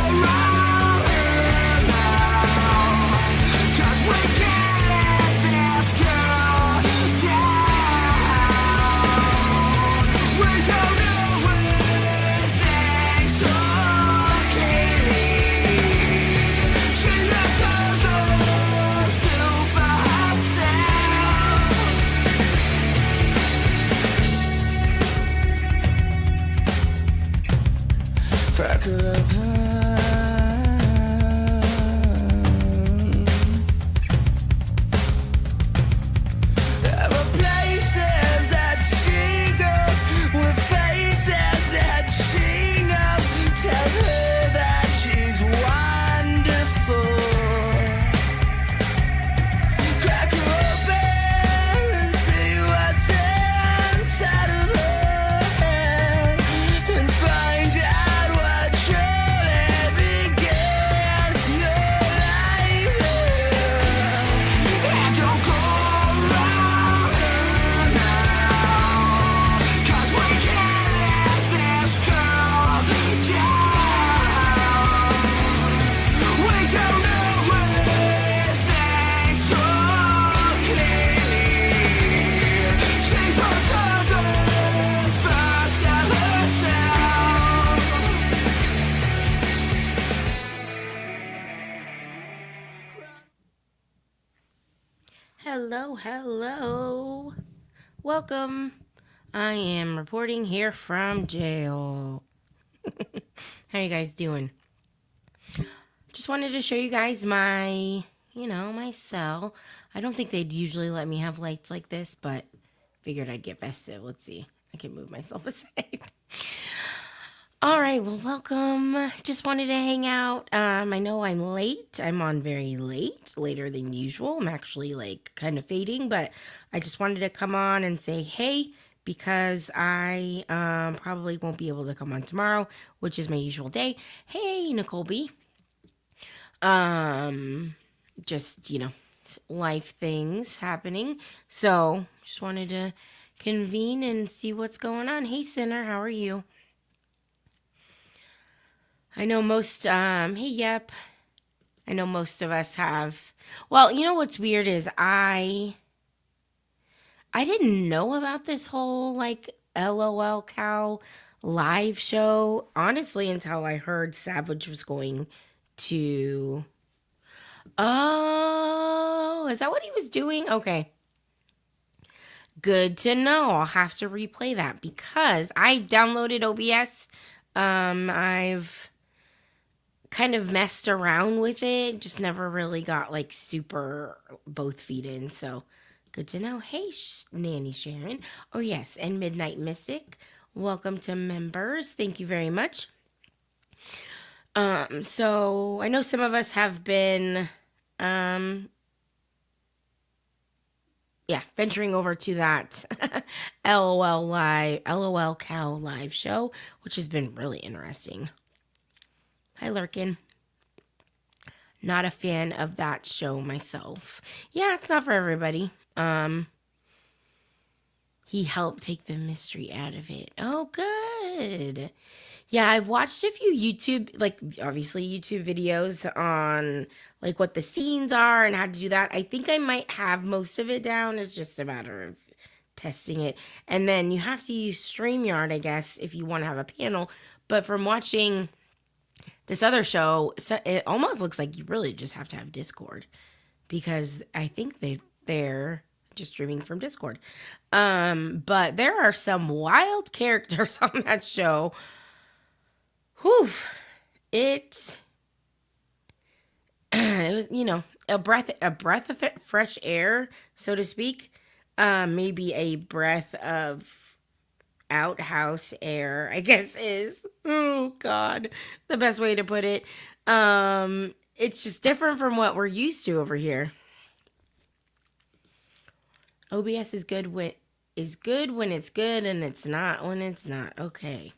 around here now, 'cause we can't let this girl down. We don't always think so clearly. She left others to herself. Crack her open. There are places that she goes with faces that she knows. Tells her that she's wonderful. Crack her open and see what's inside of her head, and find out what truly began your life here. And don't go around her now, 'cause we can't let this girl down. We don't always think so clearly. She puts others first of herself. Hello, hello. Welcome. I am reporting here from jail. How you guys doing? Just wanted to show you guys my cell. I don't think they'd usually let me have lights like this, but figured I'd get festive. Let's see. I can move myself aside. All right, well, welcome. Just wanted to hang out. I know I'm late. I'm on very late, later than usual. I'm actually like kind of fading, but I just wanted to come on and say hey, because I probably won't be able to come on tomorrow, which is my usual day. Hey, Nicole B. Just, life things happening. So just wanted to convene and see what's going on. Hey, Sinner, how are you? I know most, hey, yep. I know most of us have. Well, you know what's weird is I didn't know about this whole like LOL cow live show, honestly, until I heard Savage was going to. Oh, is that what he was doing? Okay. Good to know. I'll have to replay that because I downloaded OBS. I've kind of messed around with it, just never really got like super both feet in. So good to know. Hey, Nanny Sharon. Oh yes, and Midnight Mystic. Welcome to members. Thank you very much. So I know some of us have been venturing over to that LOL Cow live show, which has been really interesting. Hi, Lurkin. Not a fan of that show myself. Yeah, it's not for everybody. He helped take the mystery out of it. Oh, good. Yeah, I've watched a few YouTube videos on like what the scenes are and how to do that. I think I might have most of it down. It's just a matter of testing it. And then you have to use StreamYard, I guess, if you want to have a panel. But from watching this other show, it almost looks like you really just have to have Discord, because I think they're just streaming from Discord. But there are some wild characters on that show. Whew. It was, a breath of fresh air, so to speak. Maybe a breath of outhouse air, I guess is, oh God, the best way to put it. It's just different from what we're used to over here. OBS is good when it's good, and it's not when it's not. Okay.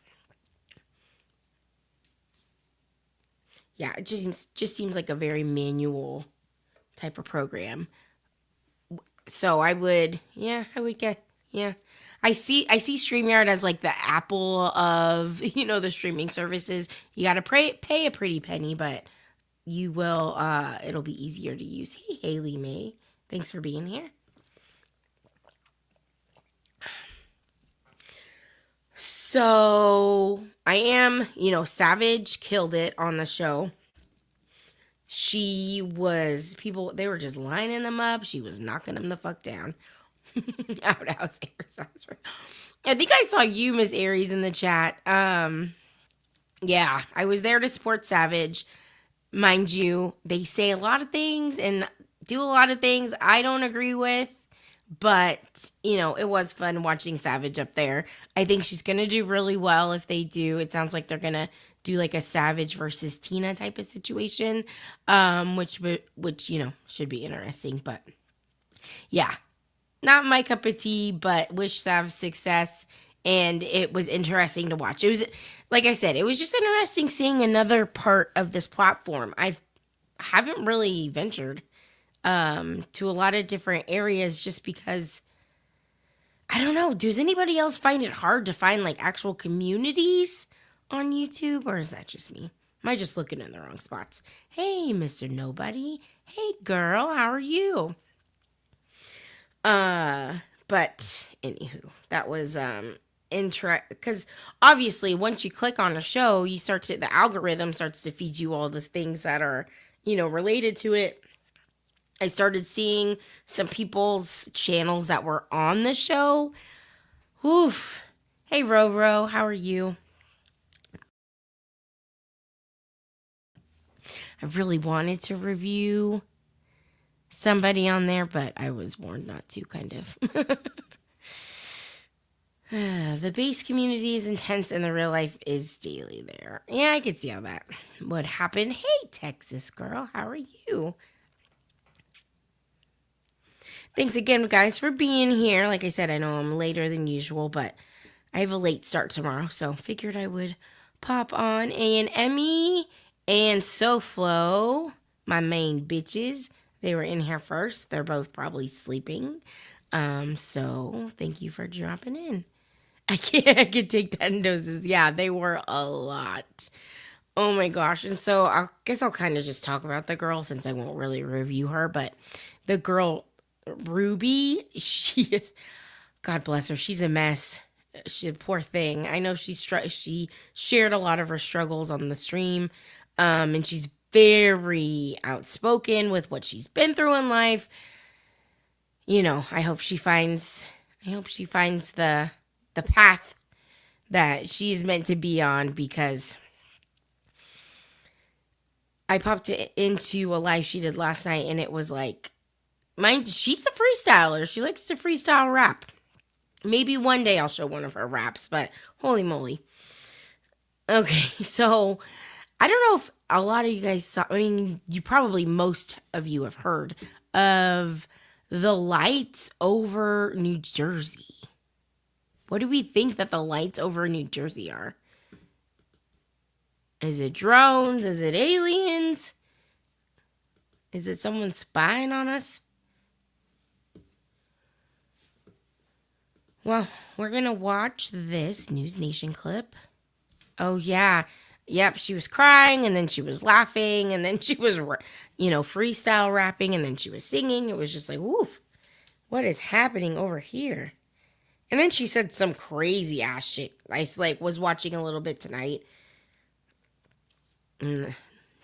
Yeah, it just seems like a very manual type of program. So I would get, I see StreamYard as like the Apple of, the streaming services. You got to pay a pretty penny, but you will it'll be easier to use. Hey, Haley May. Thanks for being here. So, I am, Savage killed it on the show. They were just lining them up. She was knocking them the fuck down. Outhouse Aries. I think I saw you, Miss Aries, in the chat. Yeah, I was there to support Savage. Mind you, they say a lot of things and do a lot of things I don't agree with. But, it was fun watching Savage up there. I think she's going to do really well if they do. It sounds like they're going to do like a Savage versus Tina type of situation, which should be interesting. But, yeah, not my cup of tea, but wish Sav success. And it was interesting to watch. It was, like I said, it was just interesting seeing another part of this platform. I haven't really ventured to a lot of different areas just because, I don't know, does anybody else find it hard to find like actual communities on YouTube, or is that just me? Am I just looking in the wrong spots? Hey, Mr. Nobody. Hey, girl, how are you? But anywho, that was because obviously once you click on a show, the algorithm starts to feed you all the things that are, related to it. I started seeing some people's channels that were on the show. Oof. Hey, Ro, how are you? I really wanted to review somebody on there, but I was warned not to, kind of. The base community is intense and the real life is daily there. Yeah, I could see how that would happen. Hey, Texas girl, how are you? Thanks again, guys, for being here. Like I said, I know I'm later than usual, but I have a late start tomorrow, so figured I would pop on. And Emmy and SoFlo, my main bitches, they were in here first. They're both probably sleeping. So thank you for dropping in. I could take that in doses. Yeah, they were a lot. Oh my gosh. And so I guess I'll kind of just talk about the girl since I won't really review her, but the girl Ruby, she is, God bless her, she's a mess. She, poor thing. I know she shared a lot of her struggles on the stream, and she's very outspoken with what she's been through in life. I hope she finds the path that she's meant to be on, because I popped into a live she did last night and it was like, she's a freestyler. She likes to freestyle rap. Maybe one day I'll show one of her raps, but holy moly. Okay, so I don't know if a lot of you guys saw, most of you have heard of the lights over New Jersey. What do we think that the lights over New Jersey are? Is it drones? Is it aliens? Is it someone spying on us? Well, we're going to watch this News Nation clip. Oh, yeah. Yep, she was crying, and then she was laughing, and then she was, freestyle rapping, and then she was singing. It was just like, woof, what is happening over here? And then she said some crazy ass shit. I, was watching a little bit tonight.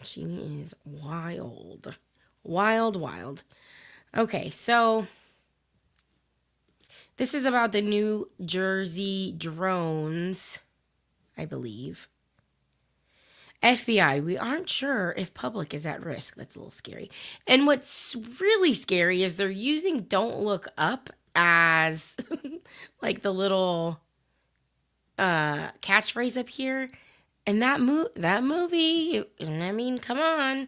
She is wild. Wild. Okay, so this is about the New Jersey drones, I believe. FBI, we aren't sure if public is at risk. That's a little scary. And what's really scary is they're using Don't Look Up as like the little catchphrase up here. And that movie, come on.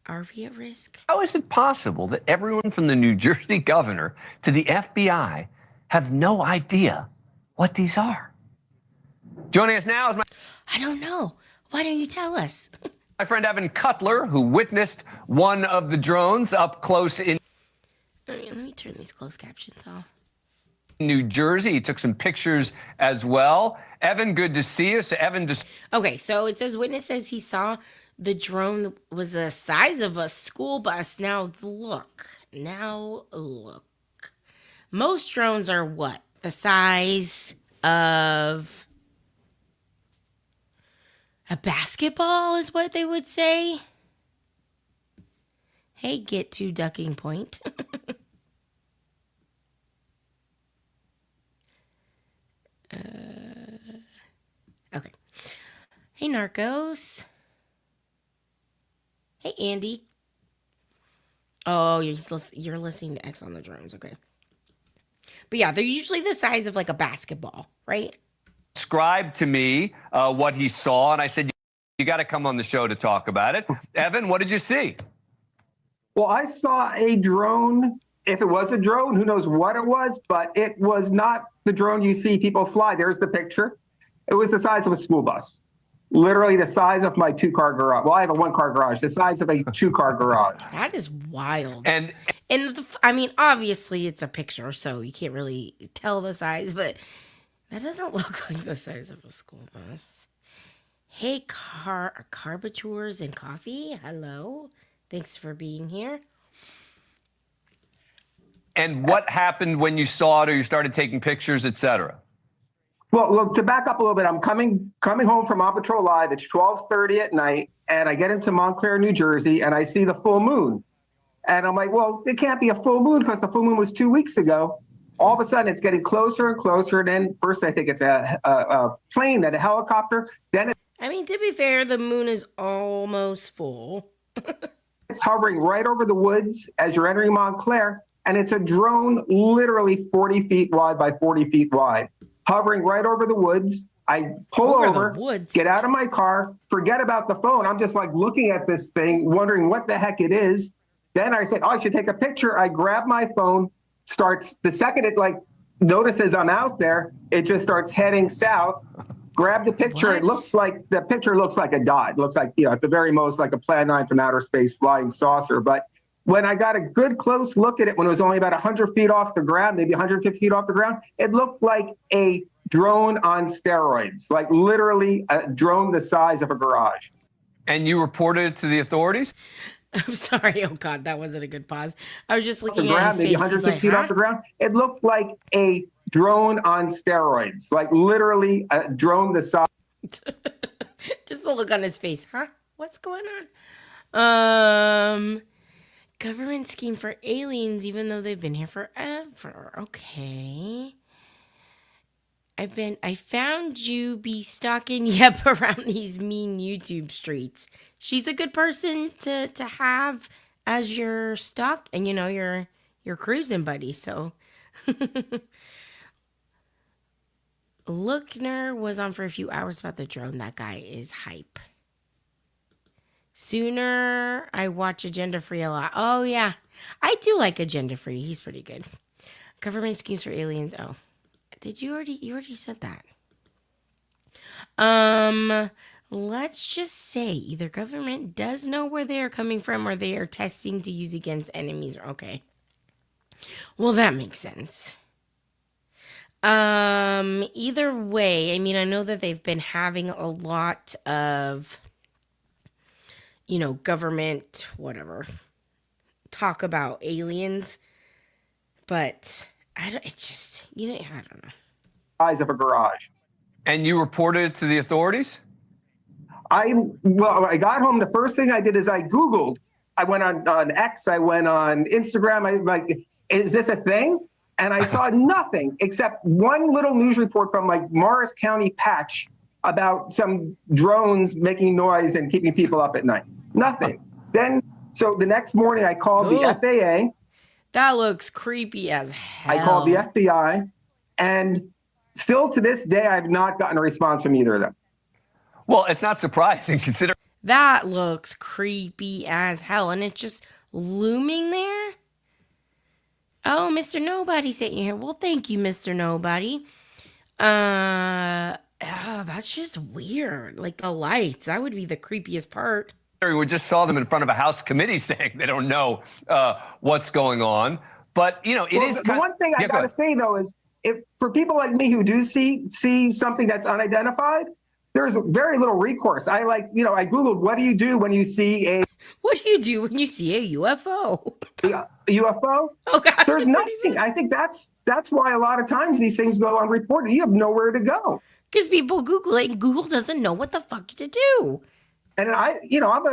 Are we at risk? How is it possible that everyone from the New Jersey governor to the FBI have no idea what these are? Joining us now is I don't know. Why don't you tell us? my friend Evan Cutler, who witnessed one of the drones up close in. Let me turn these closed captions off. New Jersey. He took some pictures as well. Evan, good to see you. So Evan, Okay, so it says witness says he saw the drone that was the size of a school bus. Now look. Most drones are what? The size of a basketball is what they would say. Hey, get to ducking point. Okay. Hey, Narcos. Hey, Andy. Oh, you're listening to X on the drones. Okay. But yeah, they're usually the size of like a basketball, right? described to me what he saw, and I said, you got to come on the show to talk about it. Evan, what did you see? Well, I saw a drone. If it was a drone, who knows what it was, but it was not the drone you see people fly. There's the picture. It was the size of a school bus, literally the size of my two-car garage. Well, I have a one-car garage, the size of a two-car garage. That is wild. And I mean, obviously it's a picture, so you can't really tell the size, but that doesn't look like the size of a school bus. Hey, Carbatures and Coffee. Hello. Thanks for being here. and what happened when you saw it or you started taking pictures, etc.? Well, to back up a little bit, I'm coming home from On Patrol Live. It's 12:30 at night, and I get into Montclair, New Jersey, and I see the full moon. And I'm like, well, it can't be a full moon because the full moon was 2 weeks ago. All of a sudden, it's getting closer and closer. And then first, I think it's a plane, then a helicopter. Then I mean, to be fair, the moon is almost full. it's hovering right over the woods as you're entering Montclair. And it's a drone literally 40 feet wide by 40 feet wide, hovering right over the woods. I pull over, get out of my car, forget about the phone. I'm just like looking at this thing, wondering what the heck it is. Then I said, oh, I should take a picture. I grab my phone, starts, the second it like notices I'm out there, it just starts heading south. Grab the picture. What? It looks like, the picture looks like a dot. It looks like, at the very most, like a Plan 9 from outer space flying saucer. But when I got a good close look at it, when it was only about 100 feet off the ground, maybe 150 feet off the ground, it looked like a drone on steroids, like literally a drone the size of a garage. And you reported it to the authorities? I'm sorry. Oh, God, that wasn't a good pause. I was just Off the looking at ground, his maybe face. 150 He's feet like, off the ground. It looked like a drone on steroids, like literally a drone the size. Just the look on his face. Huh? What's going on? Government scheme for aliens, even though they've been here forever. Okay. I found you be stalking Yep around these mean YouTube streets. She's a good person to have as your stalk and your cruising buddy. So Lookner was on for a few hours about the drone. That guy is hype. Sooner I watch Agenda Free a lot. Oh yeah. I do like Agenda Free. He's pretty good. Government schemes for aliens. Oh. You already said that. Let's just say either government does know where they are coming from or they are testing to use against enemies. Okay. Well, that makes sense. Either way, I mean, I know that they've been having a lot of, government, whatever, talk about aliens, but I don't know. Size of a garage. And you reported it to the authorities? I got home. The first thing I did is I Googled. I went on X. I went on Instagram. I like, is this a thing? And I saw nothing except one little news report from like Morris County Patch about some drones making noise and keeping people up at night. Nothing. Then, so the next morning I called the FAA. That looks creepy as hell. I called the FBI, and still to this day, I've not gotten a response from either of them. Well, it's not surprising considering That looks creepy as hell, and it's just looming there. Oh, Mr. Nobody sent you here. Well, thank you, Mr. Nobody. That's just weird. Like the lights, that would be the creepiest part. we just saw them in front of a House committee saying they don't know what's going on. But, it is the one thing I got to say, though, is if for people like me who do see something that's unidentified, there's very little recourse. I Googled, what do you do when you see a What do you do when you see a UFO? UFO? Oh God, There's that's what he nothing. said. I think that's why a lot of times these things go unreported. You have nowhere to go. Because people Google it, and Google doesn't know what the fuck to do. And I'm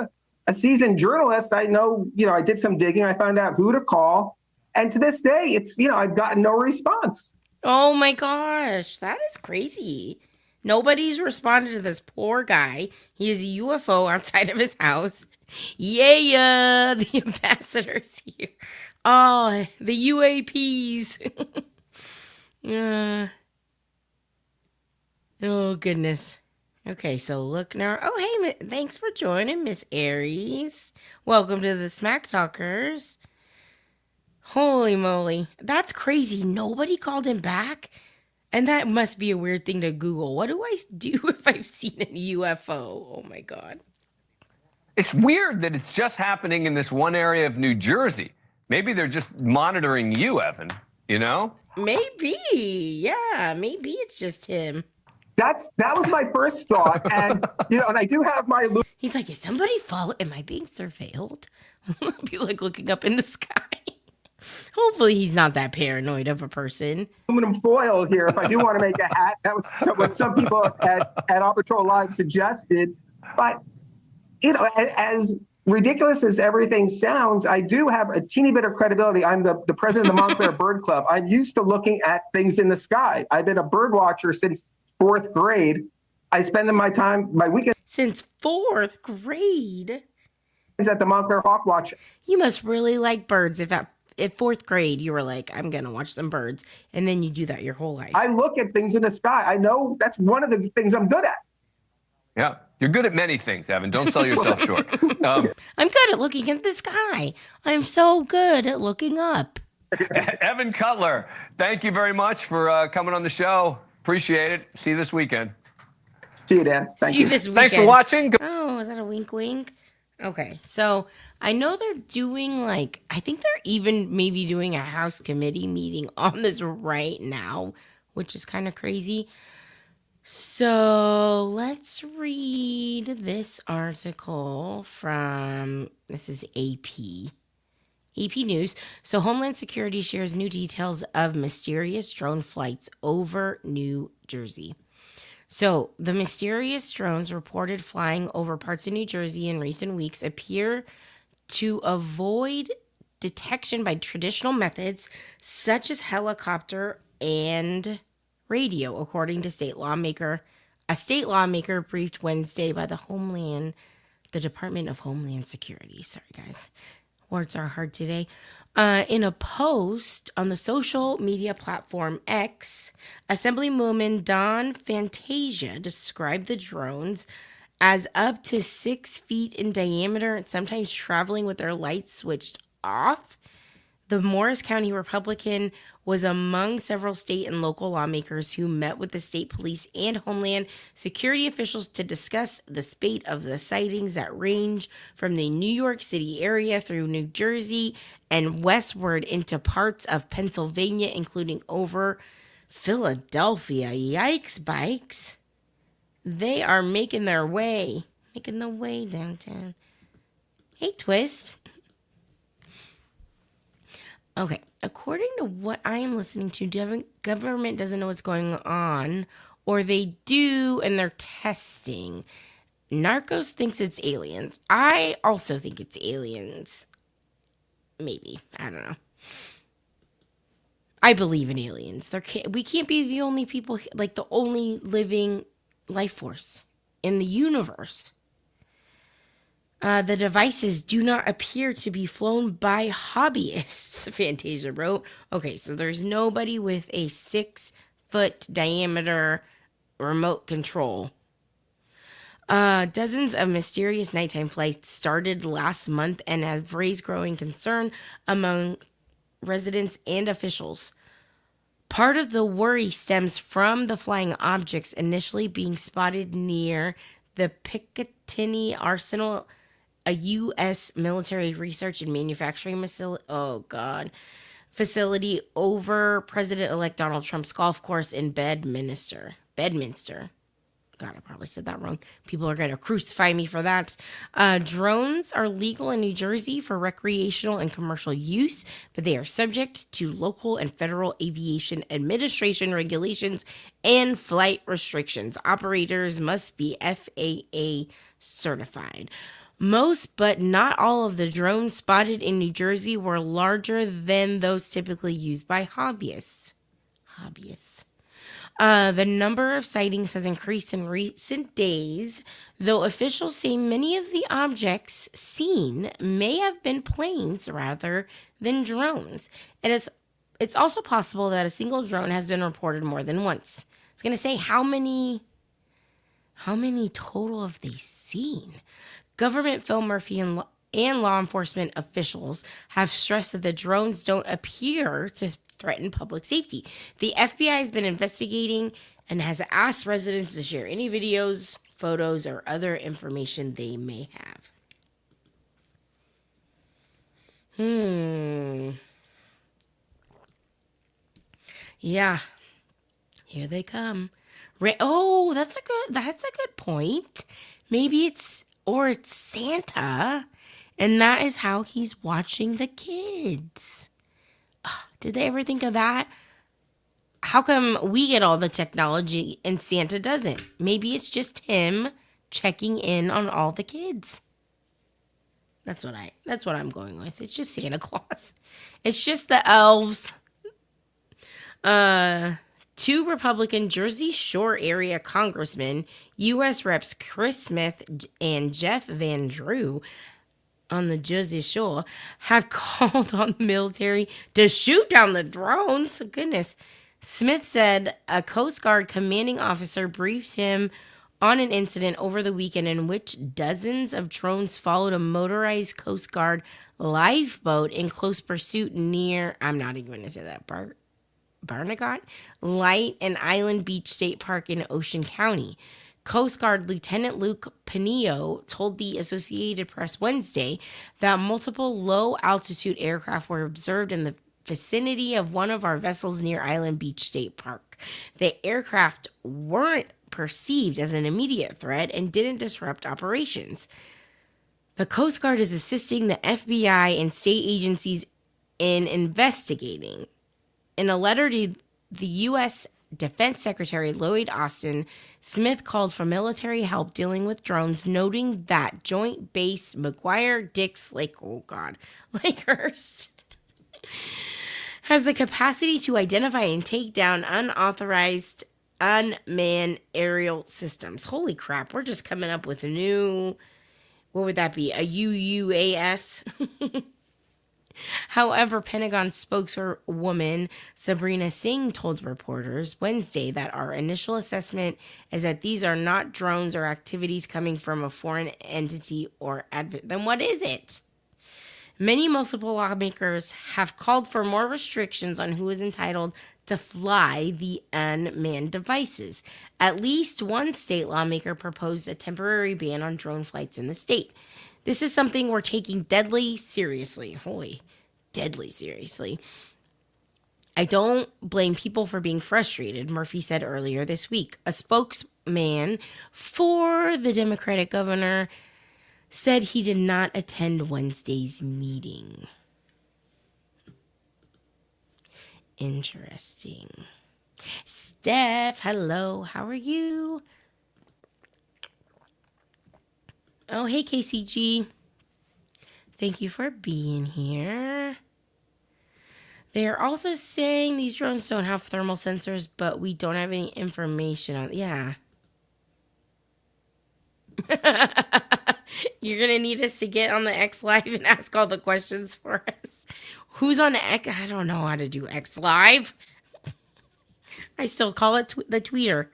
a seasoned journalist. I know, I did some digging. I found out who to call. And to this day, I've gotten no response. Oh my gosh, that is crazy. Nobody's responded to this poor guy. He has a UFO outside of his house. Yeah, the ambassador's here. Oh, the UAPs. Oh, goodness. Okay, so look now. Oh, hey, thanks for joining, Miss Aries. Welcome to the Smack Talkers. Holy moly. That's crazy. Nobody called him back? And that must be a weird thing to Google. What do I do if I've seen a UFO? Oh, my God. It's weird that it's just happening in this one area of New Jersey. Maybe they're just monitoring you, Evan, you know? Maybe. Yeah, maybe it's just him. That was my first thought. And, and I do have my He's like, is somebody am I being surveilled? I'll be like looking up in the sky. Hopefully he's not that paranoid of a person. aluminum foil here if I do want to make a hat. That was what some people at All Patrol Live suggested. But, as ridiculous as everything sounds, I do have a teeny bit of credibility. I'm the president of the Montclair Bird Club. I'm used to looking at things in the sky. I've been a bird watcher since 4th grade. I spend my weekends Since 4th grade? at the Montclair Hawk Watch. You must really like birds if at 4th grade you were like, I'm going to watch some birds. And then you do that your whole life. I look at things in the sky. I know that's one of the things I'm good at. Yeah. You're good at many things, Evan. Don't sell yourself short. I'm good at looking at the sky. I'm so good at looking up. Evan Cutler, thank you very much for coming on the show. Appreciate it. See you this weekend. See you, Dan. Thank See you you. this weekend. Thanks for watching. Oh, is that a wink wink? Okay, so I know they're doing I think they're even maybe doing a House committee meeting on this right now, which is kind of crazy. So let's read this article this is AP. AP News. So Homeland Security shares new details of mysterious drone flights over New Jersey. So the mysterious drones reported flying over parts of New Jersey in recent weeks appear to avoid detection by traditional methods such as helicopter and radio, according to a state lawmaker briefed Wednesday by the Department of Homeland Security. Sorry, guys. Words are hard today. In a post on the social media platform X, Assemblywoman Dawn Fantasia described the drones as up to 6 feet in diameter and sometimes traveling with their lights switched off. The Morris County Republican was among several state and local lawmakers who met with the state police and Homeland Security officials to discuss the spate of the sightings that range from the New York City area through New Jersey and westward into parts of Pennsylvania, including over Philadelphia. Yikes, bikes. They are making the way downtown. Hey, Twist. Okay, according to what I am listening to, government doesn't know what's going on, or they do, and they're testing. Narcos thinks it's aliens. I also think it's aliens. Maybe. I don't know. I believe in aliens. We can't be the only people, the only living life force in the universe. The devices do not appear to be flown by hobbyists, Fantasia wrote. Okay, so there's nobody with a 6-foot diameter remote control. Dozens of mysterious nighttime flights started last month and have raised growing concern among residents and officials. Part of the worry stems from the flying objects initially being spotted near the Picatinny Arsenal, a U.S. military research and manufacturing facility. Oh, God. facility over President-elect Donald Trump's golf course in Bedminster. God, I probably said that wrong. People are going to crucify me for that. Drones are legal in New Jersey for recreational and commercial use, but they are subject to local and federal aviation administration regulations and flight restrictions. Operators must be FAA certified. Most, but not all, of the drones spotted in New Jersey were larger than those typically used by hobbyists. The number of sightings has increased in recent days, though officials say many of the objects seen may have been planes rather than drones. And it's also possible that a single drone has been reported more than once. I was going to say, how many total have they seen? Government Phil Murphy and law enforcement officials have stressed that the drones don't appear to threaten public safety. The FBI has been investigating and has asked residents to share any videos, photos, or other information they may have. Yeah. Here they come. Oh, that's a good point. Maybe it's Santa, and that is how he's watching the kids. Did they ever think of that? How come we get all the technology and Santa doesn't? Maybe it's just him checking in on all the kids. That's what I'm going with. It's just Santa Claus. It's just the elves. Two Republican Jersey Shore area congressmen, U.S. Reps Chris Smith and Jeff Van Drew, on the Jersey Shore, have called on the military to shoot down the drones. Goodness. Smith said a Coast Guard commanding officer briefed him on an incident over the weekend in which dozens of drones followed a motorized Coast Guard lifeboat in close pursuit near, I'm not even going to say that, Barnegat Light and Island Beach State Park in Ocean County. Coast Guard Lieutenant Luke Pinillo told the Associated Press Wednesday that multiple low-altitude aircraft were observed in the vicinity of one of our vessels near Island Beach State Park. The aircraft weren't perceived as an immediate threat and didn't disrupt operations. The Coast Guard is assisting the FBI and state agencies in investigating. In a letter to the U.S. Defense Secretary Lloyd Austin, Smith called for military help dealing with drones, noting that Joint Base McGuire-Dix Lakehurst has the capacity to identify and take down unauthorized unmanned aerial systems. Holy crap, we're just coming up with a new, what would that be, a UUAS? However, Pentagon spokeswoman Sabrina Singh told reporters Wednesday that our initial assessment is that these are not drones or activities coming from a foreign entity or then what is it? Many municipal lawmakers have called for more restrictions on who is entitled to fly the unmanned devices. At least one state lawmaker proposed a temporary ban on drone flights in the state. This is something we're taking deadly seriously. Deadly seriously. I don't blame people for being frustrated, Murphy said earlier this week. A spokesman for the Democratic governor said he did not attend Wednesday's meeting. Interesting. Steph, hello. How are you? Oh, hey, KCG. Thank you for being here. They are also saying these drones don't have thermal sensors, but we don't have any information on. Yeah. You're going to need us to get on the X Live and ask all the questions for us. Who's on X? I don't know how to do X Live. I still call it the tweeter.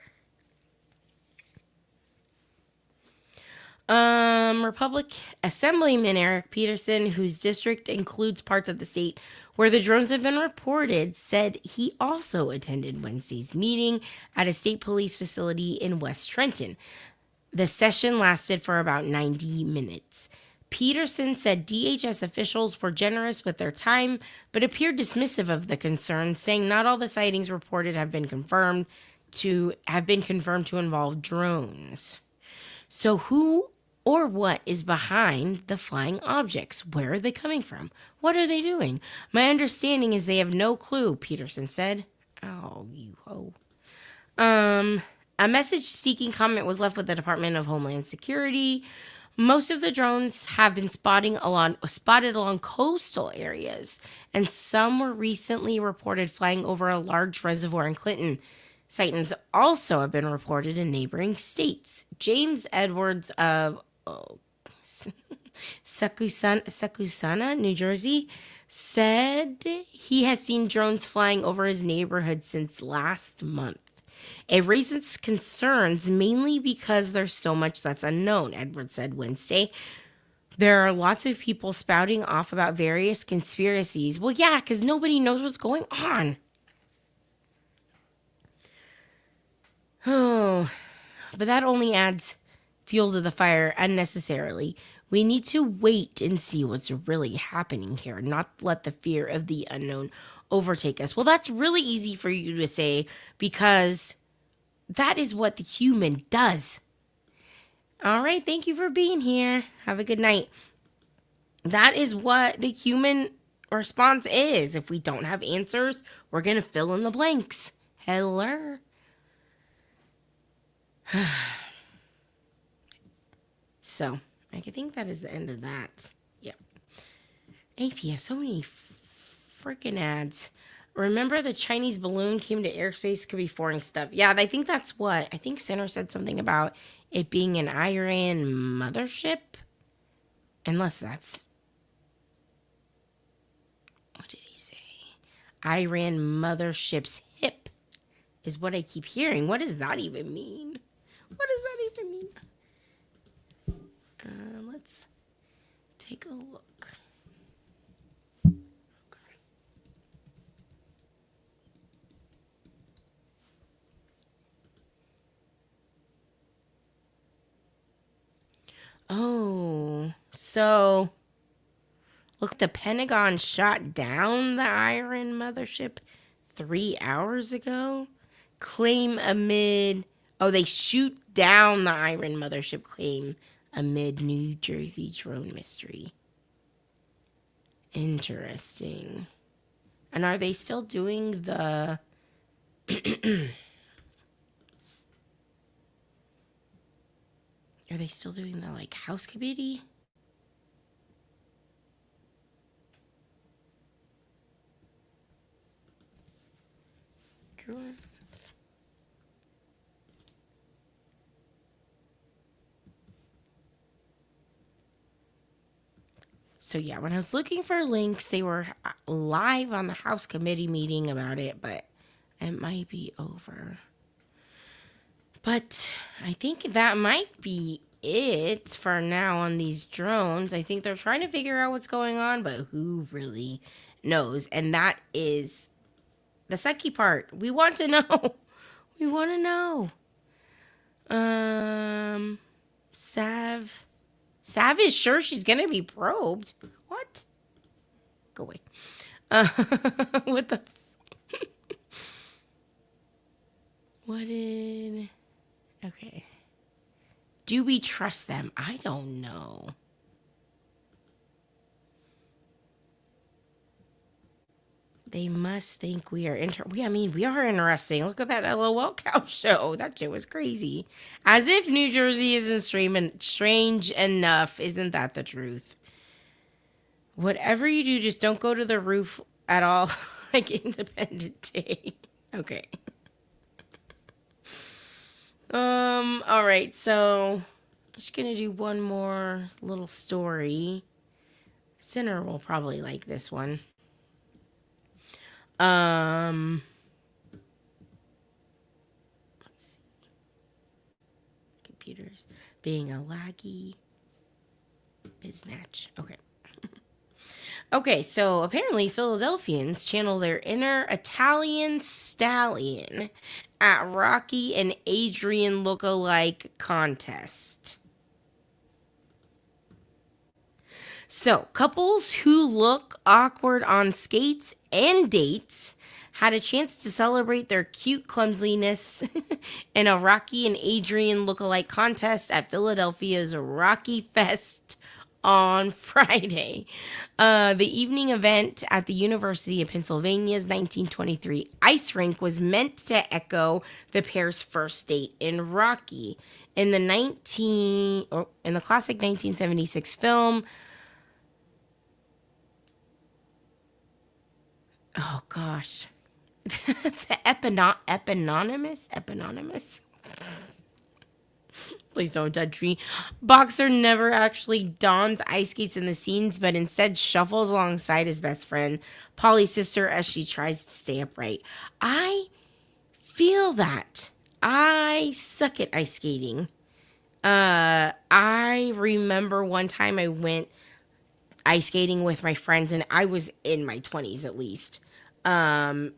Republic Assemblyman Eric Peterson, whose district includes parts of the state where the drones have been reported, said he also attended Wednesday's meeting at a state police facility in West Trenton. The session lasted for about 90 minutes. Peterson said DHS officials were generous with their time, but appeared dismissive of the concern, saying not all the sightings reported have been confirmed to involve drones. So who or what is behind the flying objects? Where are they coming from? What are they doing? My understanding is they have no clue, Peterson said. Oh, you ho. A message-seeking comment was left with the Department of Homeland Security. Most of the drones have been spotted along coastal areas, and some were recently reported flying over a large reservoir in Clinton. Sightings also have been reported in neighboring states. James Edwards of Sakusana, New Jersey, said he has seen drones flying over his neighborhood since last month. It raises concerns mainly because there's so much that's unknown, Edwards said Wednesday. There are lots of people spouting off about various conspiracies. Well, yeah, because nobody knows what's going on. Oh, but that only adds fuel to the fire unnecessarily. We need to wait and see what's really happening here, not let the fear of the unknown overtake us. Well, that's really easy for you to say because that is what the human does. All right, thank you for being here. Have a good night. That is what the human response is. If we don't have answers, we're going to fill in the blanks. Hello. So, I think that is the end of that. Yep. APS, so many freaking ads. Remember the Chinese balloon came to airspace, could be foreign stuff. Yeah, I think that's what. I think Center said something about it being an Iran mothership. Unless that's... What did he say? Iran mothership's hip is what I keep hearing. What does that even mean? What does that even mean? Let's take a look. Okay. Oh, so look, the Pentagon shot down the Iran mothership 3 hours ago. Claim amid... Oh, they shoot down the Iran mothership claim amid New Jersey drone mystery. Interesting. And are they still doing the... Are they still doing the, like, House Committee? Drones. So yeah, when I was looking for links, they were live on the House Committee meeting about it, but it might be over. But I think that might be it for now on these drones. I think they're trying to figure out what's going on, but who really knows? And that is the sucky part. We want to know. We want to know. Sav is sure she's going to be probed. What? Go away. What the... What did... Okay. Do we trust them? I don't know. They must think we are we are interesting. Look at that LOL cow show. That shit was crazy. As if New Jersey isn't strange enough. Isn't that the truth? Whatever you do, just don't go to the roof at all. Like Independent Day. Okay. All right. So I'm just going to do one more little story. Sinner will probably like this one. Let's see. Computers being a laggy biznatch. Okay. Okay, so apparently Philadelphians channel their inner Italian stallion at Rocky and Adrian look-alike contest. So, couples who look awkward on skates and dates had a chance to celebrate their cute clumsiness in a Rocky and Adrian lookalike contest at Philadelphia's Rocky Fest on Friday. The evening event at the University of Pennsylvania's 1923 ice rink was meant to echo the pair's first date in Rocky. In the classic 1976 film, oh gosh. The eponymous. Please don't judge me. Boxer never actually dons ice skates in the scenes, but instead shuffles alongside his best friend, Polly's sister, as she tries to stay upright. I feel that. I suck at ice skating. I remember one time I went ice skating with my friends, and I was in my 20s at least. And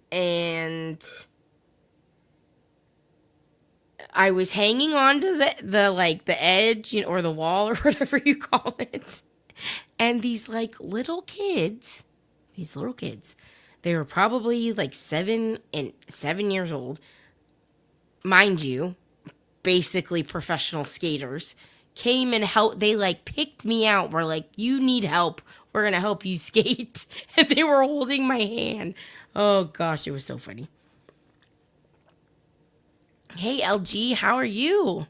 I was hanging on to the edge, or the wall or whatever you call it. And these little kids, they were probably 7 years old, mind you, basically professional skaters, came and helped. They picked me out. Were like, you need help. We're going to help you skate. And they were holding my hand. Oh gosh, it was so funny. Hey LG, how are you?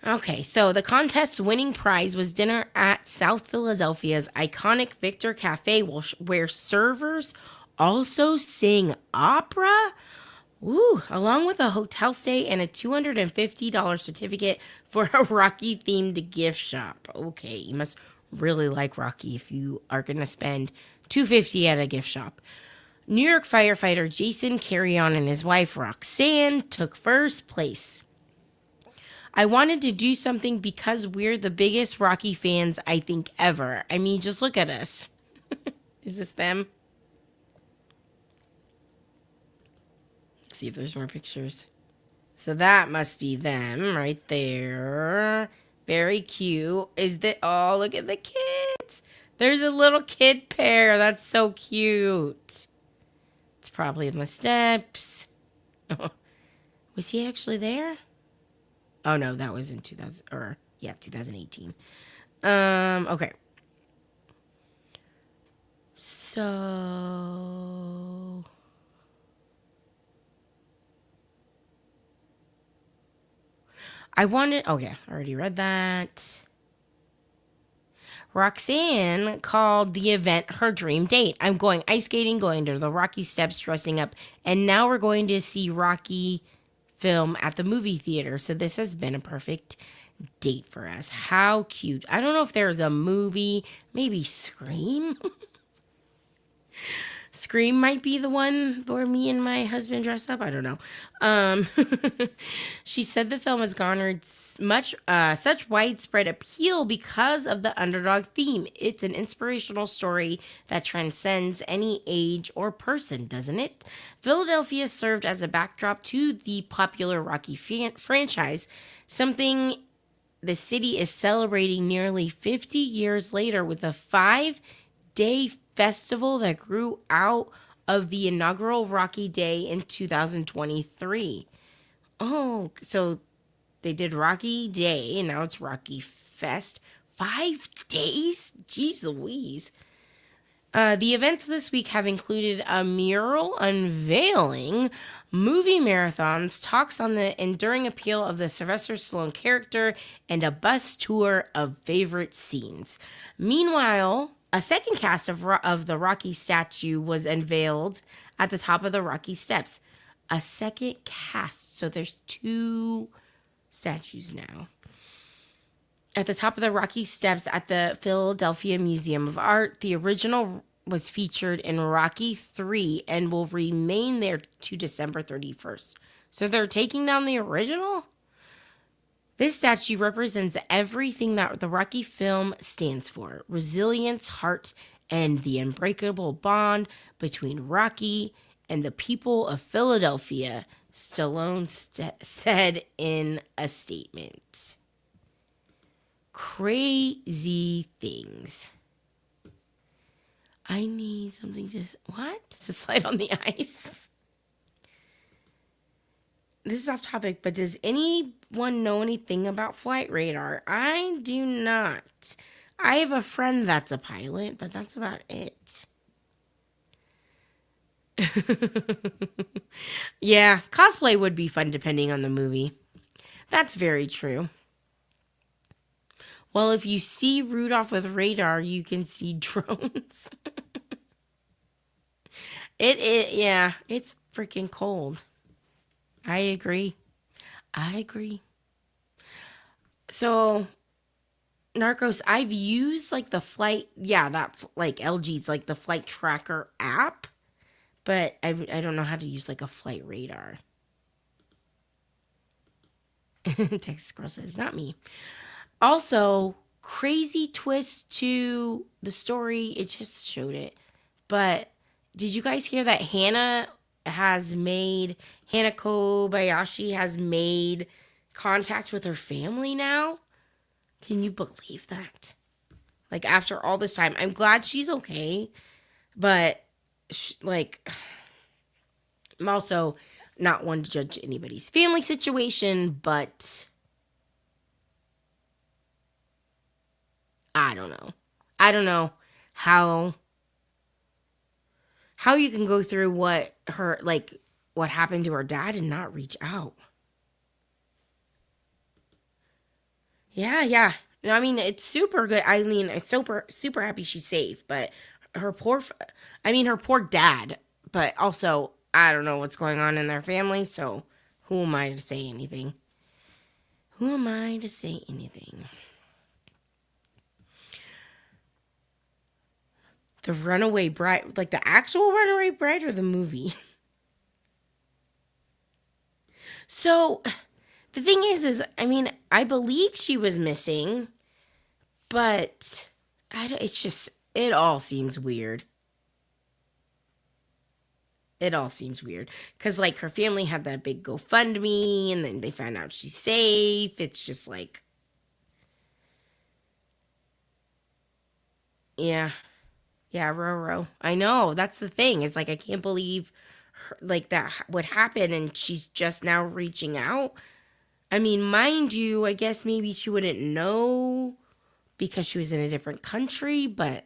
Okay, so the contest's winning prize was dinner at South Philadelphia's iconic Victor Cafe, where servers also sing opera. Ooh, along with a hotel stay and a $250 certificate for a Rocky-themed gift shop. Okay, you must really like Rocky if you are going to spend $250 at a gift shop. New York firefighter Jason Carrion and his wife Roxanne took first place. I wanted to do something because we're the biggest Rocky fans I think ever. I mean, just look at us. Is this them? Let's see if there's more pictures. So that must be them right there. Very cute. Oh, look at the kids. There's a little kid pair. That's so cute. It's probably in the steps. Oh, was he actually there? Oh no, that was in 2018. Okay. So okay, I already read that. Roxanne called the event her dream date. I'm going ice skating, going to the Rocky Steps, dressing up, and now we're going to see Rocky film at the movie theater. So this has been a perfect date for us. How cute. I don't know if there's a movie, maybe Scream. Scream might be the one where me and my husband dress up. I don't know. She said the film has garnered such widespread appeal because of the underdog theme. It's an inspirational story that transcends any age or person, doesn't it? Philadelphia served as a backdrop to the popular Rocky franchise, something the city is celebrating nearly 50 years later with a 5-day festival that grew out of the inaugural Rocky Day in 2023. Oh, so they did Rocky Day and now it's Rocky Fest. 5 days? Jeez Louise. The events this week have included a mural unveiling, movie marathons, talks on the enduring appeal of the Sylvester Stallone character, and a bus tour of favorite scenes. Meanwhile, a second cast of the Rocky statue was unveiled at the top of the Rocky Steps. A second cast. So there's 2 statues now. At the top of the Rocky Steps at the Philadelphia Museum of Art, the original was featured in Rocky 3 and will remain there to December 31st. So they're taking down the original? This statue represents everything that the Rocky film stands for: resilience, heart, and the unbreakable bond between Rocky and the people of Philadelphia, Stallone said in a statement. crazy things. I need something to slide on the ice. This is off topic, but does anyone know anything about flight radar? I do not. I have a friend that's a pilot, but that's about it. Yeah, cosplay would be fun depending on the movie. That's very true. Well, if you see Rudolph with radar, you can see drones. Yeah, it's freaking cold. I agree. So, Narcos, I've used like the flight, like LG's like the flight tracker app, but I don't know how to use like a flight radar. Texas girl says, not me. Also, crazy twist to the story. It just showed it. But did you guys hear that Hana Kobayashi has made contact with her family now? Can you believe that? Like, after all this time, I'm glad she's okay. But, I'm also not one to judge anybody's family situation, but I don't know. I don't know how you can go through what happened to her dad and not reach out. Yeah. I mean, it's super good. I mean, I'm super happy she's safe, but her poor dad, but also, I don't know what's going on in their family, so who am I to say anything? The runaway bride, like the actual runaway bride or the movie? So, the thing is, I mean, I believe she was missing, but it all seems weird. Because, like, her family had that big GoFundMe, and then they found out she's safe. It's just like, yeah, Roro. I know, that's the thing. It's like, I can't believe that would happen, and she's just now reaching out. I mean, mind you, I guess maybe she wouldn't know because she was in a different country, but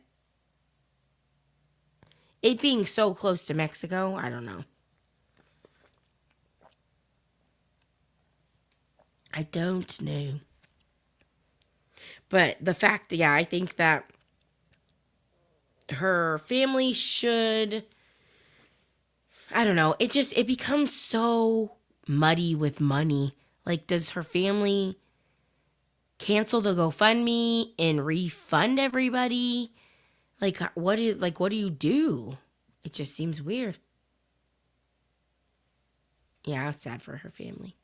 it being so close to Mexico, I don't know. I don't know. But the fact, I think that her family should, I don't know, it becomes so muddy with money. Like, does her family cancel the GoFundMe and refund everybody? Like, what do you do? It just seems weird. Yeah, I'm sad for her family.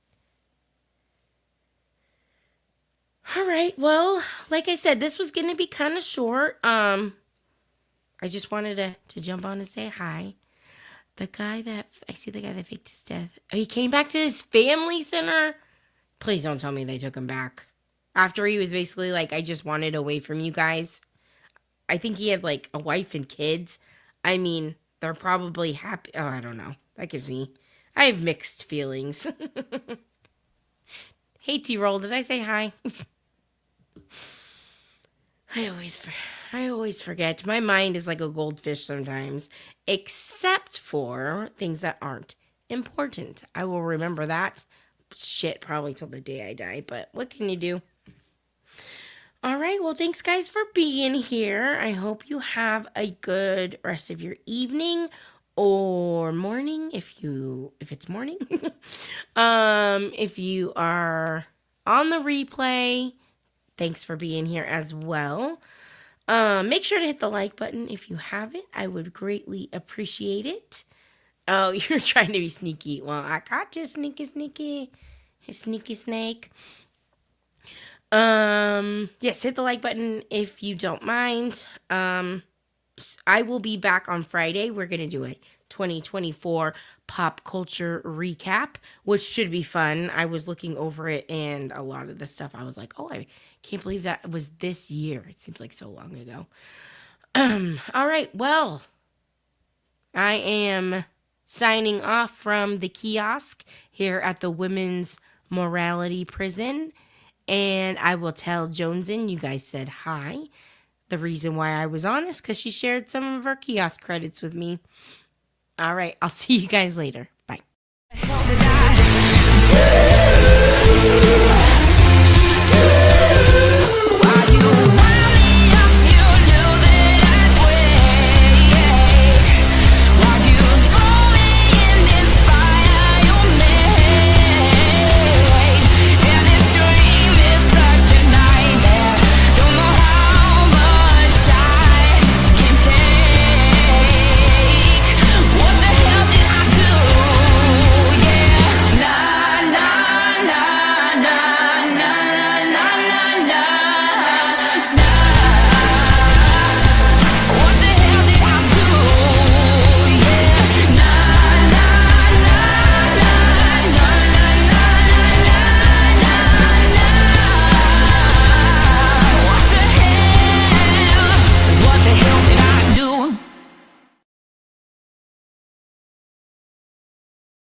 All right, well, like I said, this was going to be kind of short. I just wanted to jump on and say hi. The guy that faked his death. He came back to his family center. Please don't tell me they took him back. After he was basically like, I just wanted away from you guys. I think he had like a wife and kids. I mean, they're probably happy. Oh, I don't know. I have mixed feelings. Hey, T-Roll, did I say hi? I always forget. My mind is like a goldfish sometimes, except for things that aren't important. I will remember that shit probably till the day I die, but what can you do? All right, well, thanks guys for being here. I hope you have a good rest of your evening or morning if it's morning. If you are on the replay, thanks for being here as well. Make sure to hit the like button if you haven't. I would greatly appreciate it. Oh, you're trying to be sneaky. Well, I caught you, sneaky snake. Yes, hit the like button if you don't mind. I will be back on Friday. We're going to do a 2024 pop culture recap, which should be fun. I was looking over it, and a lot of the stuff I was like, oh, I can't believe that was this year. It seems like so long ago. All right, well, I am signing off from the kiosk here at the Women's Morality Prison, and I will tell Jonesin you guys said hi. The reason why I was on is because she shared some of her kiosk credits with me. All right, I'll see you guys later. Bye.